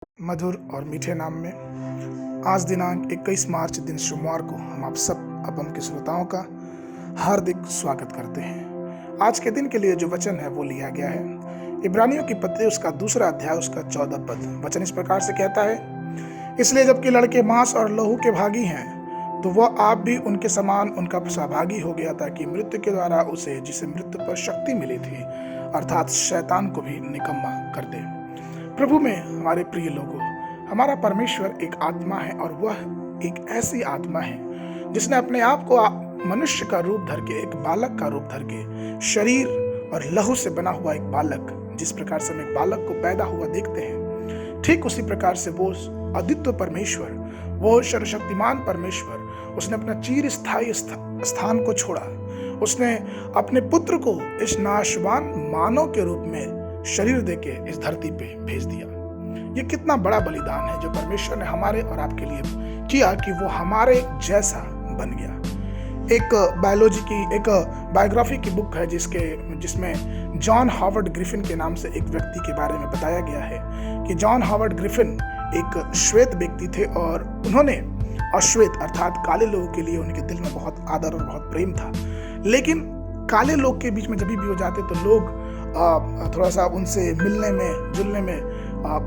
मधुर और मीठे नाम में आज दिनांक 21 मार्च दिन सोमवार को हम आप सब अपम के श्रोताओं का हार्दिक स्वागत करते हैं। आज के दिन के लिए जो वचन है वो लिया गया है इब्रानियों की पत्री उसका दूसरा अध्याय उसका 14 पद। वचन इस प्रकार से कहता है, इसलिए जबकि लड़के मांस और लहू के भागी हैं तो वह आप भी उनके समान उनका सहभागी हो गया, ताकि मृत्यु के द्वारा उसे जिसे मृत्यु पर शक्ति मिली थी अर्थात शैतान को भी निकम्मा कर दे। प्रभु में हमारे प्रिय लोगों, हमारा परमेश्वर एक आत्मा है और वह एक ऐसी आत्मा है जिसने अपने आप को मनुष्य का रूप धर के, एक बालक का रूप धर के, शरीर और लहू से बना हुआ एक बालक, जिस प्रकार से हम एक बालक को पैदा हुआ देखते हैं, ठीक उसी प्रकार से वो अद्वितीय परमेश्वर, वो सर्वशक्तिमान परमेश्वर, उसने अपना चिर स्थायी स्थान को छोड़ा। उसने अपने पुत्र को इस नाशवान मानव के रूप में शरीर देके इस धरती पे भेज दिया। ये कितना बड़ा बलिदान है जो परमेश्वर ने हमारे और आपके लिए किया कि वो हमारे जैसा बन गया। एक बायोलॉजी की एक बायोग्राफी की बुक है जिसमें जॉन हॉवर्ड ग्रिफिन के नाम से एक व्यक्ति के बारे में बताया गया है कि जॉन हॉवर्ड ग्रिफिन एक श्वेत व्यक्ति थे और उन्होंने अश्वेत अर्थात काले लोगों के लिए उनके दिल में बहुत आदर और बहुत प्रेम था। लेकिन काले लोग के बीच में जब भी हो जाते तो लोग थोड़ा सा उनसे मिलने में जुलने में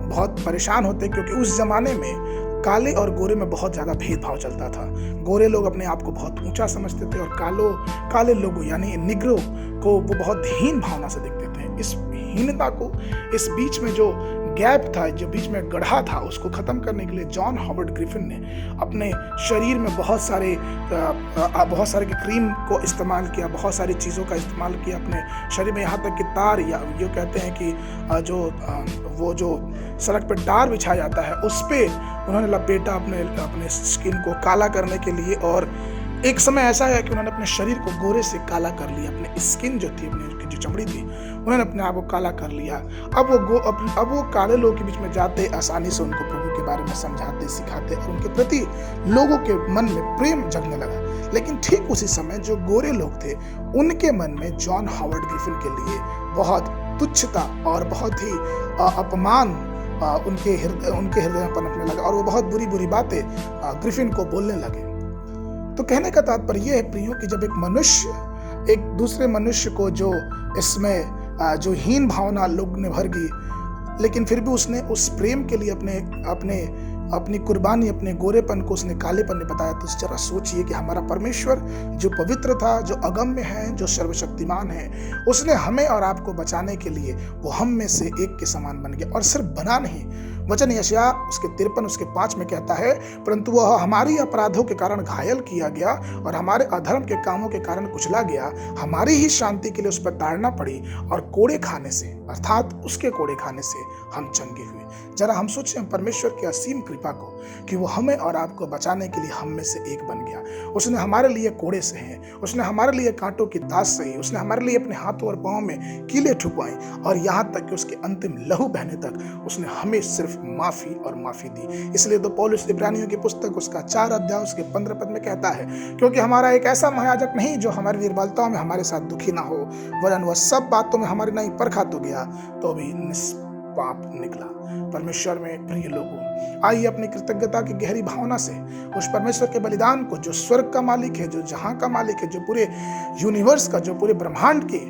बहुत परेशान होते, क्योंकि उस जमाने में काले और गोरे में बहुत ज़्यादा भेदभाव चलता था। गोरे लोग अपने आप को बहुत ऊंचा समझते थे और काले लोगों यानी निग्रो को वो बहुत हीन भावना से देखते थे। इस हीनता को, इस बीच में जो गैप था, जो बीच में गड्ढा था, उसको खत्म करने के लिए जॉन हॉवर्ड ग्रिफिन ने अपने शरीर में बहुत सारे क्रीम को इस्तेमाल किया, बहुत सारी चीज़ों का इस्तेमाल किया अपने शरीर में, यहाँ तक कि तार, या ये कहते हैं कि वो जो सड़क पे टार बिछाया जाता है उस पे उन्होंने लपेटा अपने स्किन को काला करने के लिए। और एक समय ऐसा है कि उन्होंने अपने शरीर को गोरे से काला कर लिया, अपने स्किन जो थी, अपनी जो चमड़ी थी, उन्होंने अपने आप को काला कर लिया। अब वो काले लोगों के बीच में जाते, आसानी से उनको प्रभु के बारे में समझाते, सिखाते और उनके प्रति लोगों के मन में प्रेम जगने लगा। लेकिन ठीक उसी समय जो गोरे लोग थे उनके मन में जॉन हॉवर्ड ग्रिफिन के लिए बहुत तुच्छता और बहुत ही अपमान उनके हृदय में पनपने लगा और वो बहुत बुरी बातें ग्रिफिन को बोलने लगे। तो कहने का तात्पर्य यह है प्रियो कि जब एक मनुष्य एक दूसरे मनुष्य को जो हीन भावना लोग ने भर गई, लेकिन फिर भी उसने उस प्रेम के लिए अपनी कुर्बानी, अपने गोरेपन को उसने कालेपन ने बताया। तो जरा सोचिए कि हमारा परमेश्वर जो पवित्र था, जो अगम्य है, जो सर्वशक्तिमान है, उसने हमें और आपको बचाने के लिए वो हम में से एक के समान बन गया। और सिर्फ बना नहीं, वचन यशायाह उसके 53 उसके 5 में कहता है, परंतु वह हमारी अपराधों के कारण घायल किया गया और हमारे अधर्म के कामों के कारण कुचला गया। हमारी ही शांति के लिए उस पर ताड़ना पड़ी और कोड़े खाने से अर्थात उसके कोड़े खाने से हम चंगे हुए। जरा हम सोचें परमेश्वर की असीम कृपा को कि वो हमें और आपको बचाने के लिए हम में से एक बन गया। उसने हमारे लिए कोड़े सहे, उसने हमारे लिए कांटों की ताश सही, उसने हमारे लिए अपने हाथों और पांव में कीले ठुकवाए और यहाँ तक कि उसके अंतिम लहू बहने तक उसने हमें सिर्फ माफी और माफी दी। इसलिए तो पौलुस इब्रानियों की पुस्तक उसका 4 अध्याय उसके 15 पद में कहता है, क्योंकि हमारा एक ऐसा महायाजक नहीं जो हमारी निर्बलताओं में हमारे साथ दुखी ना हो, वरन वह सब बातों में हमारी नहीं परखा तो गया तो भी निष्पाप निकला। परमेश्वर में प्रिय लोगों, आइए अपनी कृतज्ञता की गहरी भावना से उस परमेश्वर के बलिदान को, जो स्वर्ग का मालिक है, जो जहां का मालिक है, जो पूरे यूनिवर्स का, जो पूरे ब्रह्मांड के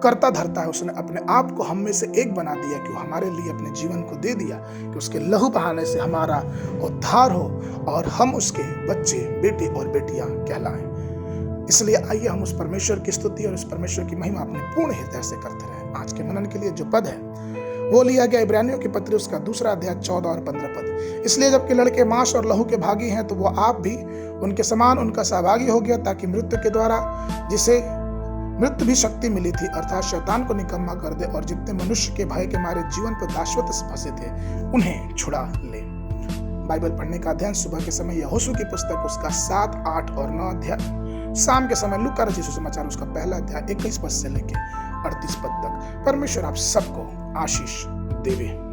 करता धरता है, उसने अपने आप को हम में से एक बना दिया कि वो हमारे लिए अपने जीवन को दे दिया कि उसके लहू बहाने से हमारा उद्धार हो और हम उसके बच्चे, बेटे और बेटियां कहलाएं। इसलिए आइए हम उस परमेश्वर की स्तुति और उस परमेश्वर की महिमा अपने पूर्ण हृदय से करते रहें। आज के मनन के लिए जो पद है वो लिया गया इब्रानियों की पत्री उसका दूसरा अध्याय 14 और 15 पद। इसलिए जबकि लड़के मांस और लहू के भागी हैं तो वो आप भी उनके समान उनका सहभागी हो गया, ताकि मृत्यु के द्वारा जिसे मृत्यु भी शक्ति मिली थी अर्थात शैतान को निकम्मा कर दे और जितने मनुष्य के भय के मारे जीवन पर दासत्व से फंसे थे उन्हें छुड़ा ले। बाइबल पढ़ने का अध्ययन सुबह के समय यहोशू की पुस्तक उसका 7, 8 और 9 अध्याय, शाम के समय लूका रचित सुसमाचार उसका पहला अध्याय 21 पद से लेकर 38 पद तक। परमेश्वर आप सबको आशीष देवे।